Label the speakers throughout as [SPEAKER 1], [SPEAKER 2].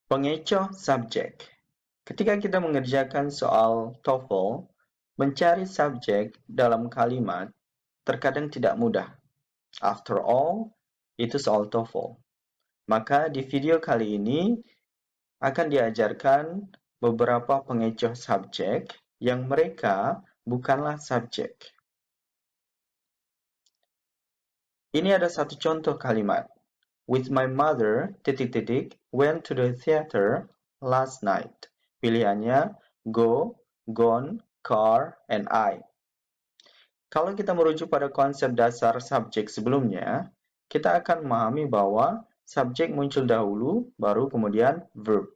[SPEAKER 1] Pengecoh subjek. Ketika kita mengerjakan soal TOEFL, mencari subjek dalam kalimat terkadang tidak mudah. After all, itu soal TOEFL. Maka di video kali ini akan diajarkan beberapa pengecoh subjek yang mereka bukanlah subjek. Ini ada satu contoh kalimat. With my mother, went to the theater last night. Pilihannya go, gone, car, and I. Kalau kita merujuk pada konsep dasar subjek sebelumnya, kita akan memahami bahwa subjek muncul dahulu, baru kemudian verb.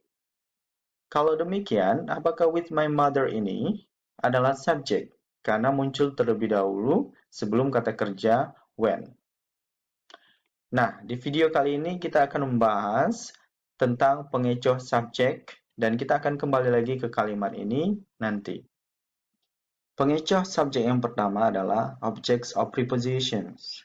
[SPEAKER 1] Kalau demikian, apakah with my mother ini adalah subjek? Karena muncul terlebih dahulu sebelum kata kerja when. Nah, di video kali ini kita akan membahas tentang pengecoh subjek dan kita akan kembali lagi ke kalimat ini nanti. Pengecoh subjek yang pertama adalah objects of prepositions.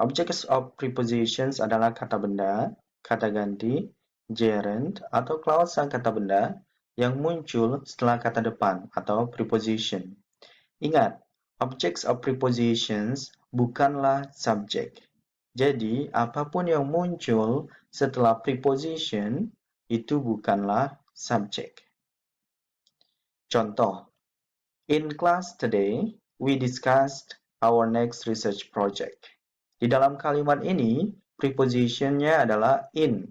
[SPEAKER 1] Objects of prepositions adalah kata benda, kata ganti, gerund, atau klausa kata benda yang muncul setelah kata depan atau preposition. Ingat, objects of prepositions bukanlah subjek. Jadi, apapun yang muncul setelah preposition itu bukanlah subjek. Contoh, in class today, we discussed our next research project. Di dalam kalimat ini, prepositionnya adalah in.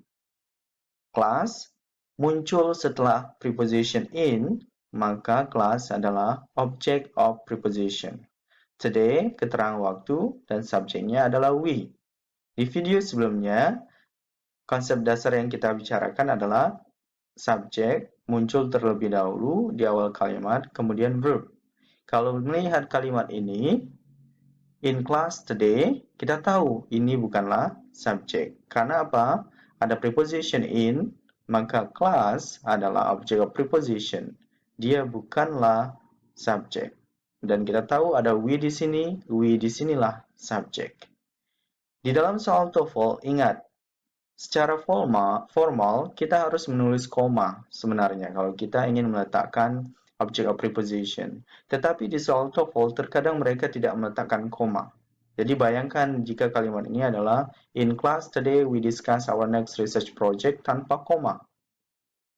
[SPEAKER 1] Class muncul setelah preposition in, maka class adalah object of preposition. Today, keterangan waktu, dan subjeknya adalah we. Di video sebelumnya, konsep dasar yang kita bicarakan adalah subjek muncul terlebih dahulu di awal kalimat, kemudian verb. Kalau melihat kalimat ini, in class today, kita tahu ini bukanlah subjek. Karena apa? Ada preposition in, maka class adalah object of preposition. Dia bukanlah subjek. Dan kita tahu ada we di sinilah subjek. Di dalam soal TOEFL, ingat, secara formal kita harus menulis koma sebenarnya kalau kita ingin meletakkan object of preposition. Tetapi di soal TOEFL terkadang mereka tidak meletakkan koma. Jadi bayangkan jika kalimat ini adalah in class today we discuss our next research project tanpa koma.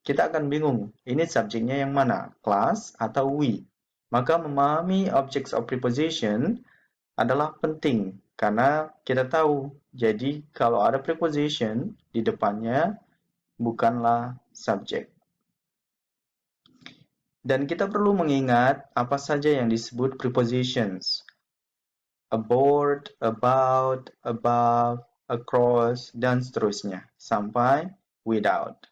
[SPEAKER 1] Kita akan bingung, ini subjeknya yang mana? Class atau we? Maka memahami objects of preposition adalah penting karena kita tahu, jadi kalau ada preposition di depannya bukanlah subjek. Dan kita perlu mengingat apa saja yang disebut prepositions. Aboard, about, above, across, dan seterusnya, sampai without.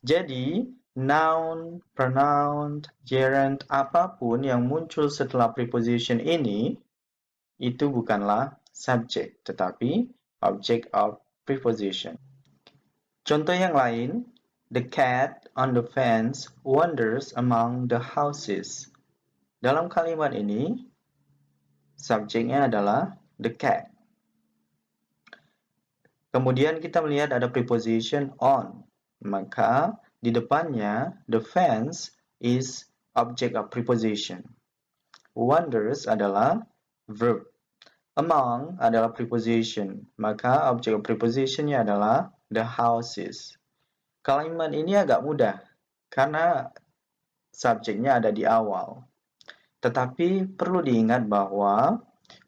[SPEAKER 1] Jadi, noun, pronoun, gerund, apapun yang muncul setelah preposition ini, itu bukanlah subjek, tetapi object of preposition. Contoh yang lain, the cat on the fence wanders among the houses. Dalam kalimat ini, subjeknya adalah the cat. Kemudian kita melihat ada preposition on. Maka di depannya the fence is object of preposition. Wanders adalah verb. Among adalah preposition. Maka object of prepositionnya adalah the houses. Kalimat ini agak mudah karena subjeknya ada di awal. Tetapi perlu diingat bahwa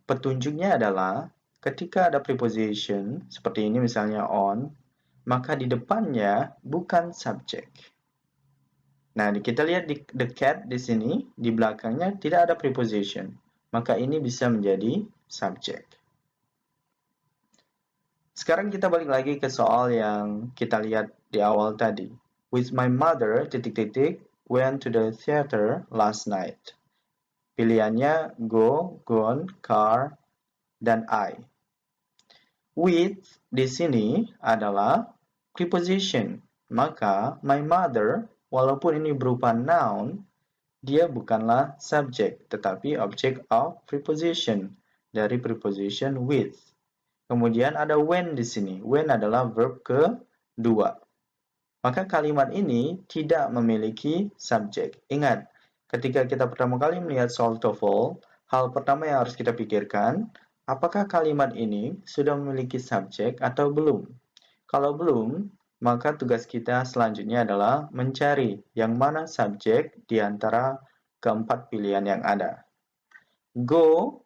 [SPEAKER 1] petunjuknya adalah ketika ada preposition seperti ini misalnya on, maka di depannya bukan subjek. Nah, kita lihat di the cat di sini, di belakangnya tidak ada preposition. Maka ini bisa menjadi subjek. Sekarang kita balik lagi ke soal yang kita lihat di awal tadi. With my mother, went to the theater last night. Pilihannya go, gone, car, dan I. With di sini adalah preposition. Maka my mother, walaupun ini berupa noun, dia bukanlah subjek, tetapi object of preposition dari preposition with. Kemudian ada when di sini. When adalah verb kedua. Maka kalimat ini tidak memiliki subjek. Ingat, ketika kita pertama kali melihat soal TOEFL, hal pertama yang harus kita pikirkan, apakah kalimat ini sudah memiliki subjek atau belum? Kalau belum, maka tugas kita selanjutnya adalah mencari yang mana subjek di antara keempat pilihan yang ada. Go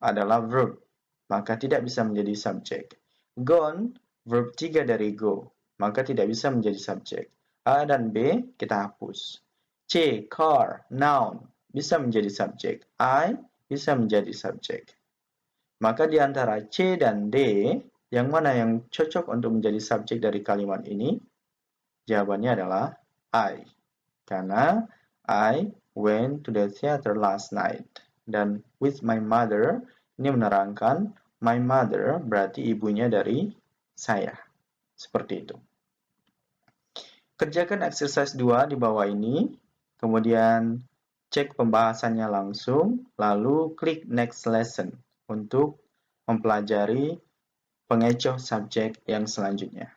[SPEAKER 1] adalah verb, maka tidak bisa menjadi subjek. Gone, verb 3 dari go, maka tidak bisa menjadi subjek. A dan B kita hapus. C, car, noun, bisa menjadi subjek. I bisa menjadi subjek. Maka di antara C dan D, yang mana yang cocok untuk menjadi subjek dari kalimat ini? Jawabannya adalah I. Karena I went to the theater last night. Dan with my mother, ini menerangkan my mother berarti ibunya dari saya. Seperti itu. Kerjakan exercise 2 di bawah ini, kemudian cek pembahasannya langsung, lalu klik next lesson untuk mempelajari pengecoh subjek yang selanjutnya.